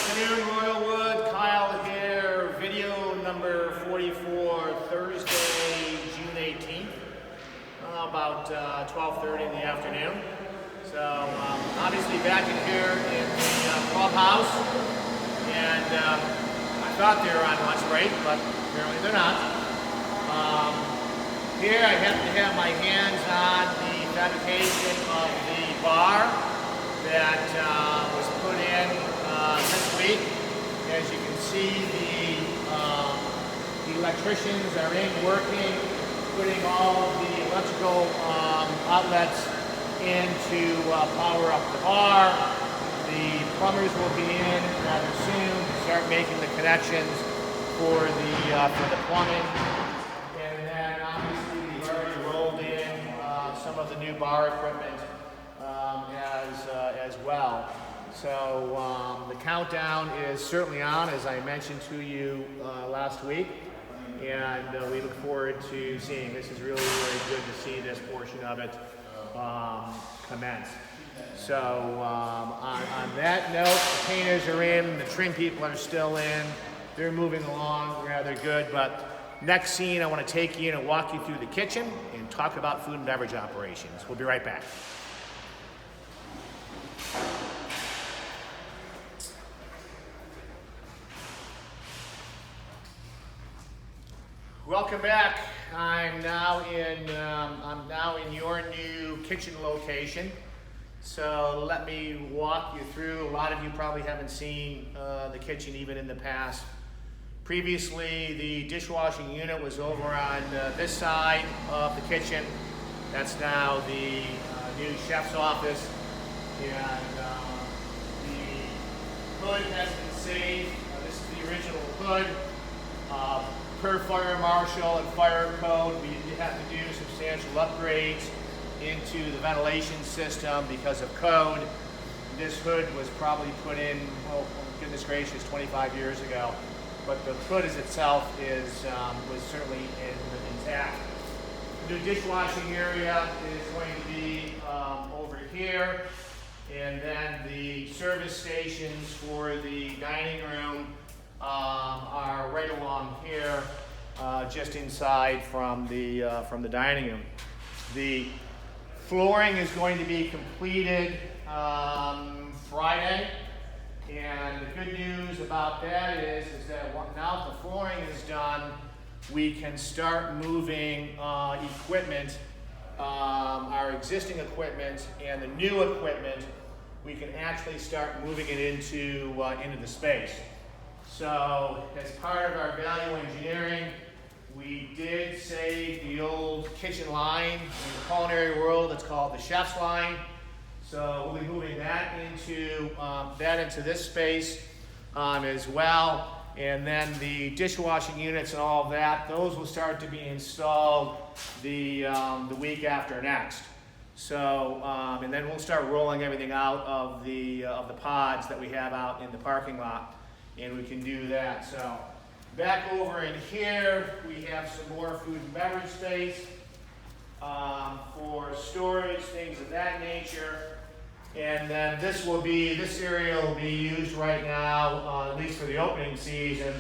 afternoon, Royalwood. Kyle here. Video number 44, Thursday, June 18th, about 12:30 in the afternoon. So obviously back in here in the clubhouse, and I thought they were on lunch break, but apparently they're not. Here I happen to have my hands on the fabrication of the bar that was put in this week. As you can see, the electricians are in working, putting all of the electrical outlets in to power up the bar. The plumbers will be in rather soon to start making the connections for the plumbing. And then obviously we've already rolled in some of the new bar equipment as well. So the countdown is certainly on, as I mentioned to you last week, and we look forward to seeing. This is really, really good to see this portion of it commence. So on that note, the painters are in, the trim people are still in. They're moving along rather good, but next scene, I want to take you in and walk you through the kitchen and talk about food and beverage operations. We'll be right back. Welcome back. I'm now in your new kitchen location. So let me walk you through. A lot of you probably haven't seen the kitchen even in the past. Previously, the dishwashing unit was over on this side of the kitchen. That's now the new chef's office. And the hood has been saved. This is the original hood. Per fire marshal and fire code, we did have to do substantial upgrades into the ventilation system because of code. This hood was probably put in, oh goodness gracious, 25 years ago. But the hood as itself was certainly intact. The new dishwashing area is going to be over here. And then the service stations for the dining room are right along here, just inside from the dining room. The flooring is going to be completed Friday, and the good news about that is that now that the flooring is done, we can start moving equipment, our existing equipment and the new equipment. We can actually start moving it into the space. So as part of our value engineering, we did save the old kitchen line. In the culinary world, it's called the chef's line. So we'll be moving that into this space as well. And then the dishwashing units and all of that, those will start to be installed the week after next. So and then we'll start rolling everything out of the pods that we have out in the parking lot. And we can do that. So back over in here, we have some more food and beverage space for storage, things of that nature. And then this area will be used right now, at least for the opening season,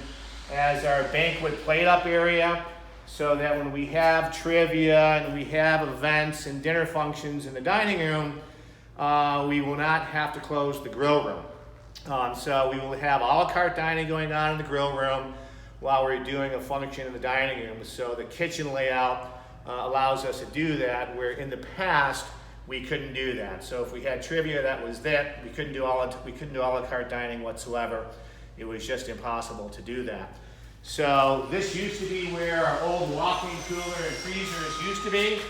as our banquet plate-up area, so that when we have trivia and we have events and dinner functions in the dining room, we will not have to close the grill room. So we will have a la carte dining going on in the grill room while we're doing a function in the dining room. So the kitchen layout allows us to do that, where in the past we couldn't do that. So if we had trivia, that was that. We couldn't do a la carte dining whatsoever. It was just impossible to do that. So this used to be where our old walk-in cooler and freezers used to be.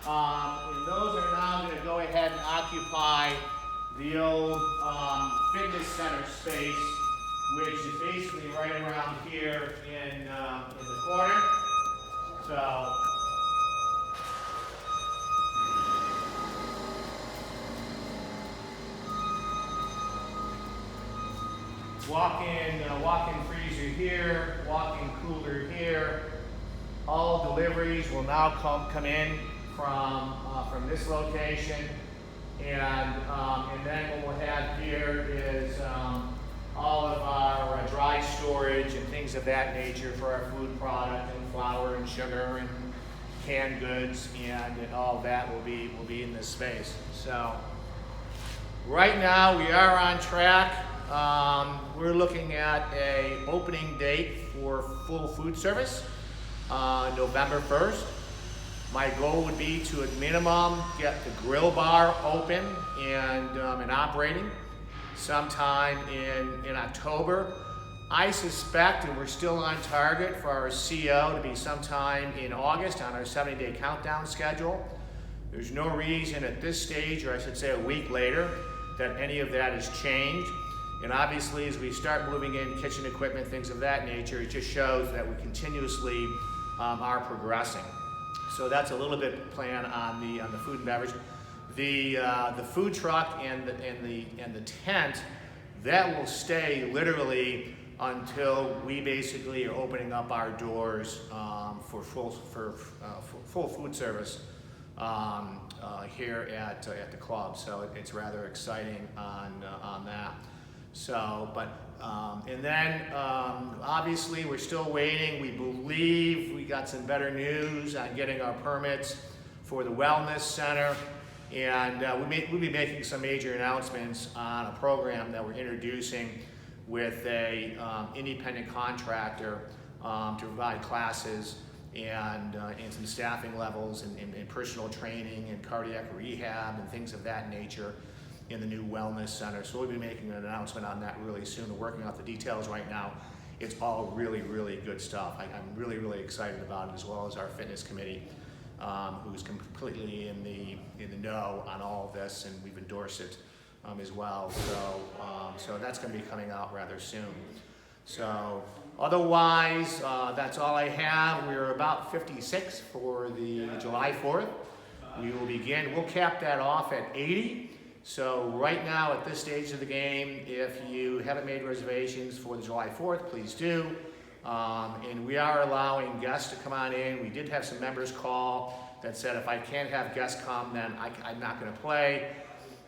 And those are now going to go ahead and occupy the old fitness center space, which is basically right around here in the corner. So walk-in freezer here, walk-in cooler here. All deliveries will now come in from this location. And then what we'll have here is all of storage and things of that nature for our food product and flour and sugar and canned goods, and all that will be in this space. So right now we are on track. We're looking at a opening date for full food service, November 1st. My goal would be to, at minimum, get the grill bar open and operating sometime in October. I suspect, and we're still on target for our CO to be sometime in August on our 70-day countdown schedule. There's no reason at this stage, or I should say a week later, that any of that has changed. And obviously, as we start moving in kitchen equipment, things of that nature, it just shows that we continuously are progressing. So that's a little bit plan on the food and beverage. The food truck and the tent, that will stay literally until we basically are opening up our doors for full food service here at the club. So it's rather exciting on that. So, but and then obviously we're still waiting. We believe we got some better news on getting our permits for the wellness center, and we'll be making some major announcements on a program that we're introducing with a independent contractor to provide classes and some staffing levels and personal training and cardiac rehab and things of that nature in the new wellness center. So we'll be making an announcement on that really soon. We're working out the details right now. It's all really, really good stuff. I'm really, really excited about it, as well as our fitness committee, who's completely in the know on all of this, and we've endorsed it as well. So that's going to be coming out rather soon. So otherwise, that's all I have. We're about 56 for the July 4th. We'll cap that off at 80. So right now, at this stage of the game, if you haven't made reservations for the July 4th, please do. And we are allowing guests to come on in. We did have some members call that said, if I can't have guests come, then I'm not going to play.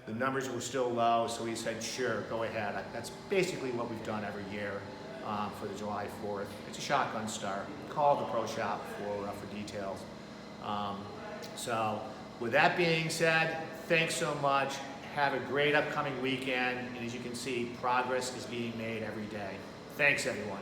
The numbers were still low, so we said, sure, go ahead. That's basically what we've done every year for the July 4th. It's a shotgun start. Call the pro shop for details. So with that being said, thanks so much. Have a great upcoming weekend, and as you can see, progress is being made every day. Thanks, everyone.